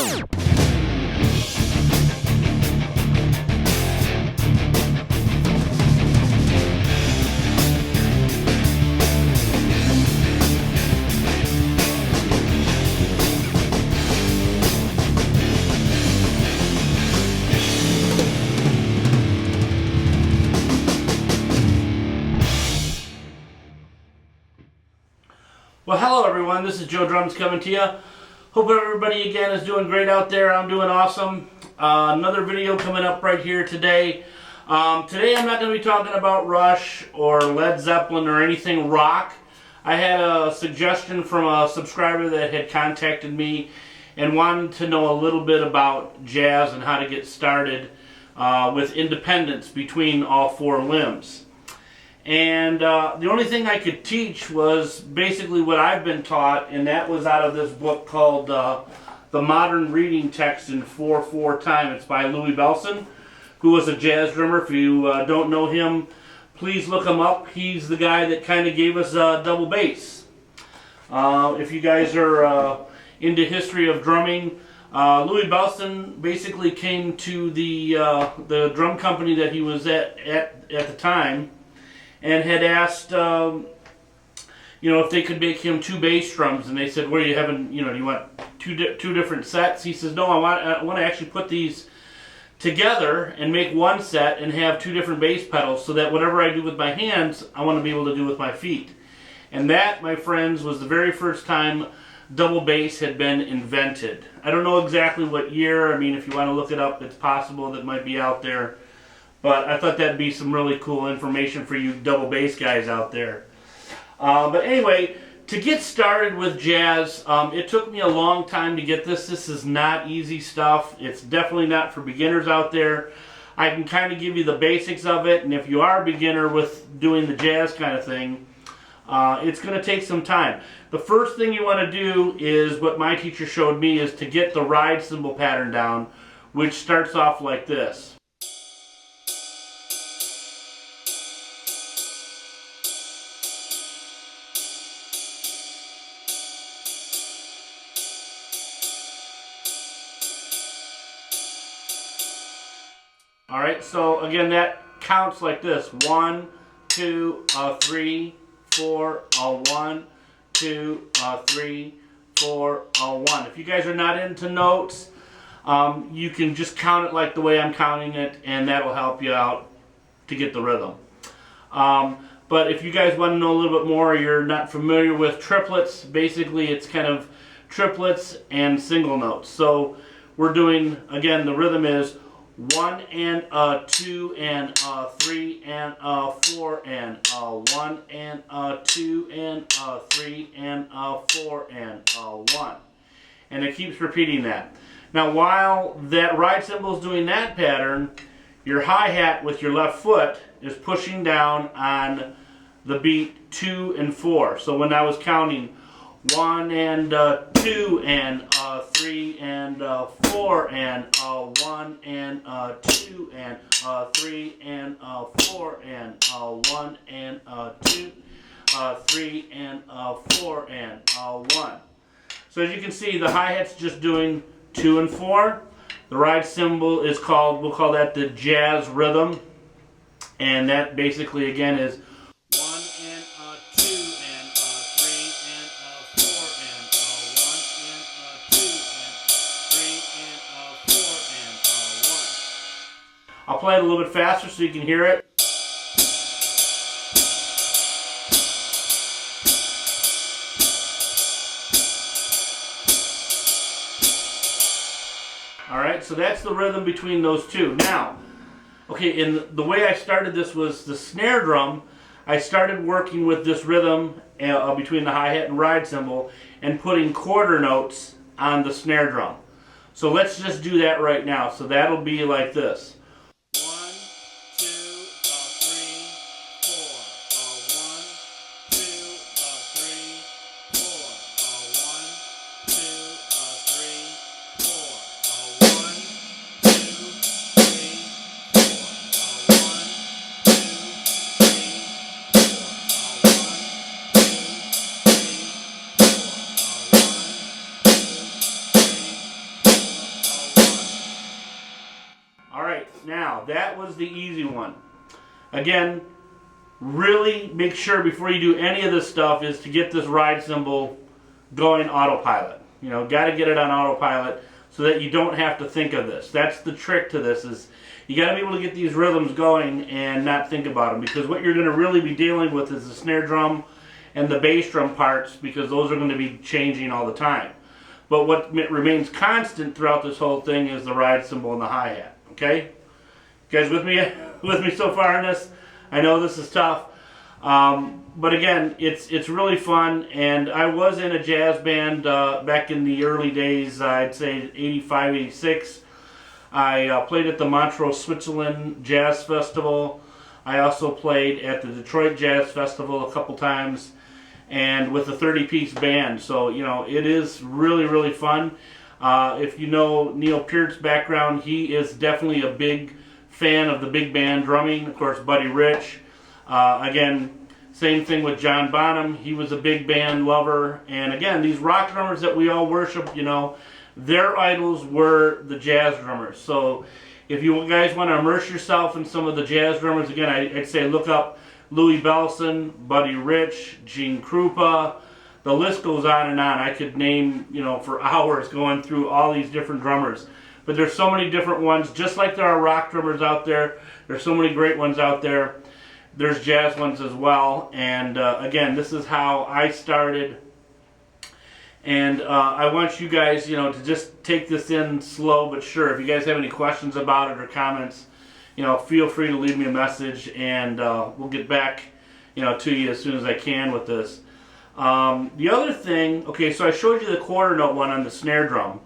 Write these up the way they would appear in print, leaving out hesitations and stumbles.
Well, hello everyone, this is JOEDRUMS coming to you. Hope everybody again is doing great out there. I'm doing awesome. Another video coming up right here today. Today I'm not going to be talking about Rush or Led Zeppelin or anything rock. I had a suggestion from a subscriber that had contacted me and wanted to know a little bit about jazz and how to get started with independence between all four limbs. And the only thing I could teach was basically what I've been taught, and that was out of this book called The Modern Reading Text in 4/4 Time. It's by Louis Bellson, who was a jazz drummer. If you don't know him, please look him up. He's the guy that kind of gave us double bass. If you guys are into history of drumming, Louis Bellson basically came to the drum company that he was at the time, and had asked, if they could make him 2 bass drums, and they said, "What are you having? Do you want two different sets?" He says, "No, I want to actually put these together and make one set and have 2 different bass pedals, so that whatever I do with my hands, I want to be able to do with my feet." And that, my friends, was the very first time double bass had been invented. I don't know exactly what year. I mean, if you want to look it up, it's possible that it might be out there. But I thought that'd be some really cool information for you double bass guys out there. But anyway, to get started with jazz, it took me a long time to get this. This is not easy stuff. It's definitely not for beginners out there. I can kind of give you the basics of it, and if you are a beginner with doing the jazz kind of thing, it's going to take some time. The first thing you want to do is what my teacher showed me, is to get the ride cymbal pattern down, which starts off like this. Alright, so again, that counts like this. 1, 2, 3, 4, 1, 2, 3, 4, 1. If you guys are not into notes, you can just count it like the way I'm counting it, and that'll help you out to get the rhythm. But if you guys want to know a little bit more, or you're not familiar with triplets, basically it's kind of triplets and single notes. So we're doing, again, the rhythm is 1 and 2 and 3 and 4 and 1 and 2 and 3 and 4 and 1. And it keeps repeating that. Now while that ride cymbal is doing that pattern, your hi-hat with your left foot is pushing down on the beat 2 and 4. So when I was counting 1 and 2 and 3 and 4 and 1 and 2 and 3 and 4 and 1 and 2, 3 and 4 and 1. So as you can see, the hi-hat's just doing 2 and 4. The ride cymbal is called, we'll call that the jazz rhythm, and that basically again is 1 and 2 and 3 and 4 and 1 and 2 and 3 and 4 and 1. I'll play it a little bit faster so you can hear it. Alright, so that's the rhythm between those two. Now, okay, and the way I started this was the snare drum. I started working with this rhythm between the hi-hat and ride cymbal and putting quarter notes on the snare drum. So let's just do that right now. So that'll be like this. 1, 2, 3, 4. 1, 2, 3, 4. 1, 2, 3, 4. 1, 2, 3, 4. 1, 2, 3, 4. Now, that was the easy one. Again, really make sure before you do any of this stuff is to get this ride cymbal going autopilot. You know, got to get it on autopilot so that you don't have to think of this. That's the trick to this, is you got to be able to get these rhythms going and not think about them, because what you're going to really be dealing with is the snare drum and the bass drum parts, because those are going to be changing all the time. But what remains constant throughout this whole thing is the ride cymbal and the hi-hat. Okay? You guys with me so far on this? I know this is tough. But again, it's really fun, and I was in a jazz band back in the early days, I'd say 85, 86. I played at the Montreux, Switzerland Jazz Festival. I also played at the Detroit Jazz Festival a couple times, and with a 30-piece band. So, you know, it is really, really fun. If you know Neil Peart's background, he is definitely a big fan of the big band drumming. Of course, Buddy Rich. Again, same thing with John Bonham. He was a big band lover. And again, these rock drummers that we all worship, you know, their idols were the jazz drummers. So if you guys want to immerse yourself in some of the jazz drummers, again, I'd say look up Louis Bellson, Buddy Rich, Gene Krupa. The list goes on and on. I could name, you know, for hours going through all these different drummers. But there's so many different ones. Just like there are rock drummers out there, there's so many great ones out there. There's jazz ones as well. And again, this is how I started. And I want you guys, you know, to just take this in slow but sure. If you guys have any questions about it or comments, you know, feel free to leave me a message, and we'll get back, you know, to you as soon as I can with this. The other thing, okay, so I showed you the quarter note one on the snare drum.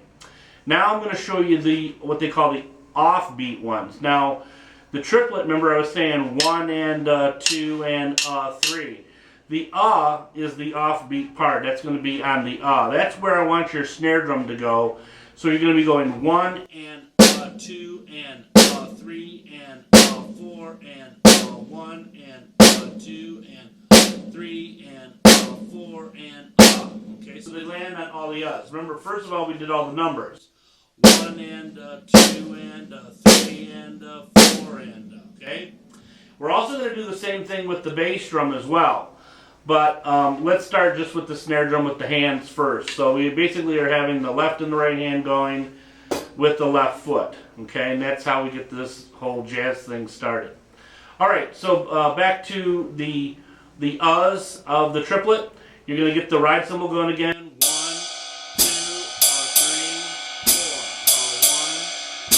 Now I'm going to show you what they call the offbeat ones. Now, the triplet, remember I was saying 1 and 2 and 3. The is the offbeat part. That's going to be on the That's where I want your snare drum to go. So you're going to be going 1 and 2 and 3 and 4 and 1 and 2 and 3 and 4 and Okay, so they land on all the Remember, first of all, we did all the numbers. 1 and 2 and 3 and 4 and okay. We're also going to do the same thing with the bass drum as well. But let's start just with the snare drum with the hands first. So we basically are having the left and the right hand going with the left foot. Okay, and that's how we get this whole jazz thing started. Alright, so back to the uhs of the triplet. You're going to get the ride cymbal going again. 1, 2, 3, 4. 1, 2,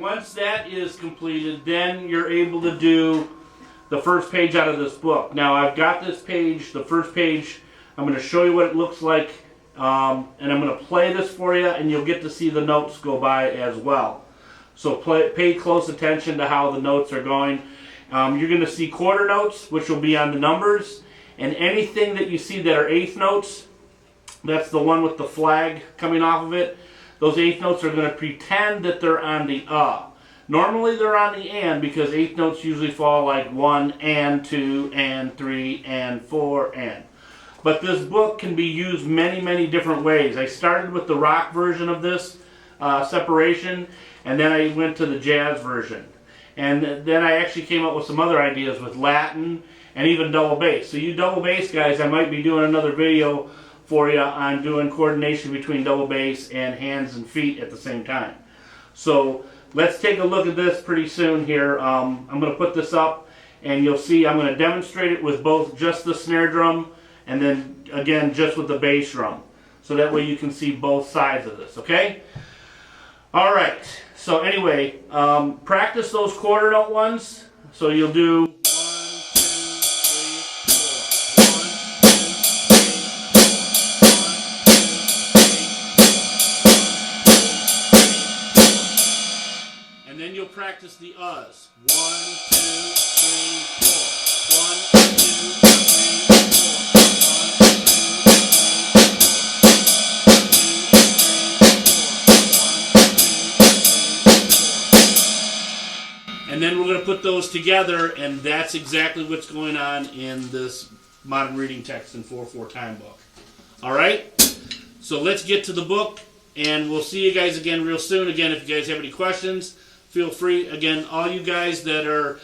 once that is completed, then you're able to do the first page out of this book. Now I've got this page, the first page. I'm going to show you what it looks like, and I'm going to play this for you, and you'll get to see the notes go by as well. So pay close attention to how the notes are going. You're going to see quarter notes, which will be on the numbers, and anything that you see that are eighth notes, that's the one with the flag coming off of it. Those eighth notes are going to pretend that they're on the Normally they're on the and, because eighth notes usually fall like 1 and 2 and 3 and 4 and. But this book can be used many, many different ways. I started with the rock version of this separation, and then I went to the jazz version. And then I actually came up with some other ideas with Latin and even double bass. So you double bass guys, I might be doing another video for you on doing coordination between double bass and hands and feet at the same time. So let's take a look at this pretty soon here. I'm going to put this up, and you'll see I'm going to demonstrate it with both just the snare drum and then again just with the bass drum. So that way you can see both sides of this, okay? Alright, so anyway, practice those quarter note ones. So you'll do 1, 2, 3, 4. 1, 2, 3, 4. And then you'll practice the uhs. 1, 2, 3, 4. 1, 2, 3, 4. 1, 2, 3, 4. those together, and that's exactly what's going on in this Modern Reading Text in 4/4 Time book. Alright? So let's get to the book, and we'll see you guys again real soon. Again, if you guys have any questions, feel free. Again, all you guys that are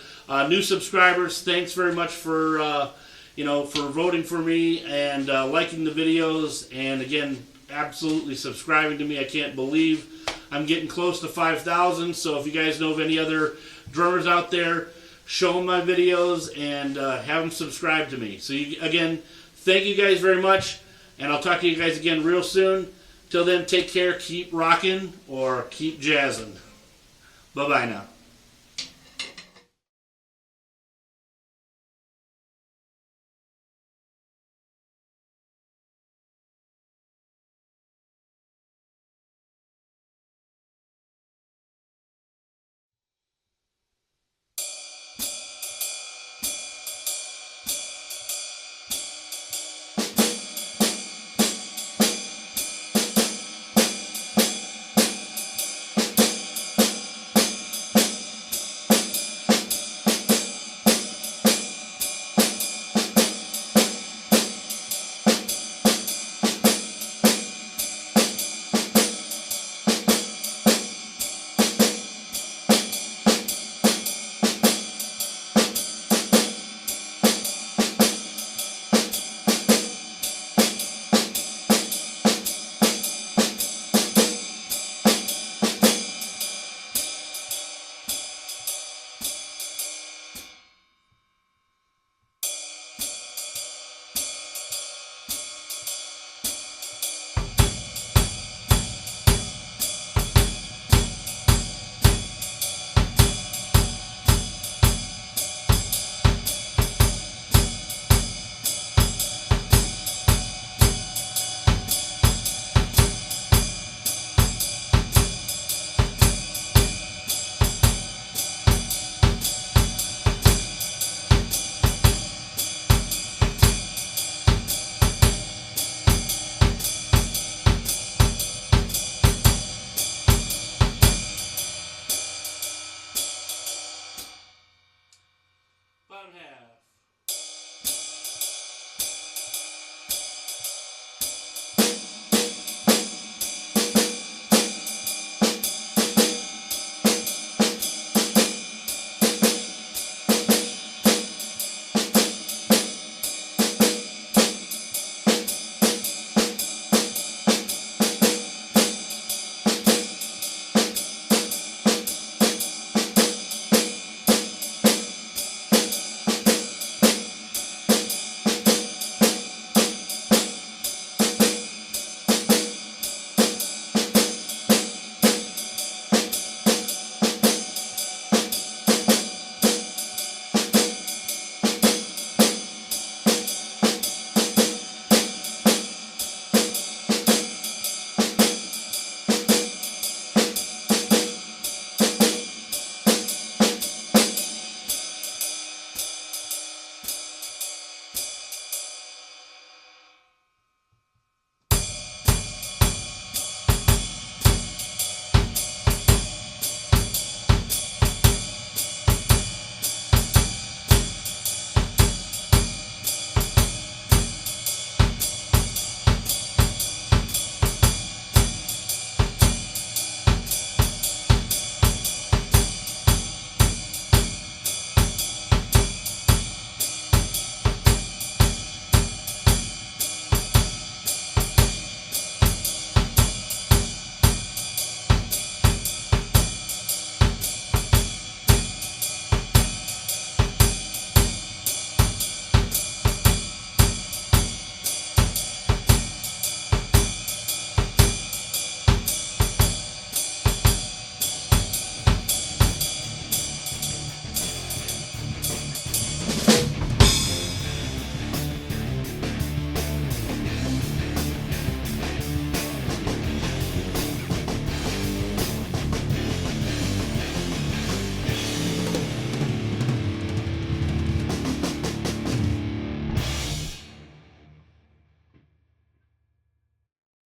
new subscribers, thanks very much for for voting for me and liking the videos, and again, absolutely subscribing to me. I can't believe I'm getting close to 5,000. So if you guys know of any other drummers out there, show them my videos and have them subscribe to me. So again, thank you guys very much, and I'll talk to you guys again real soon. Till then, take care, keep rocking, or keep jazzing. Bye-bye now. Bottom half.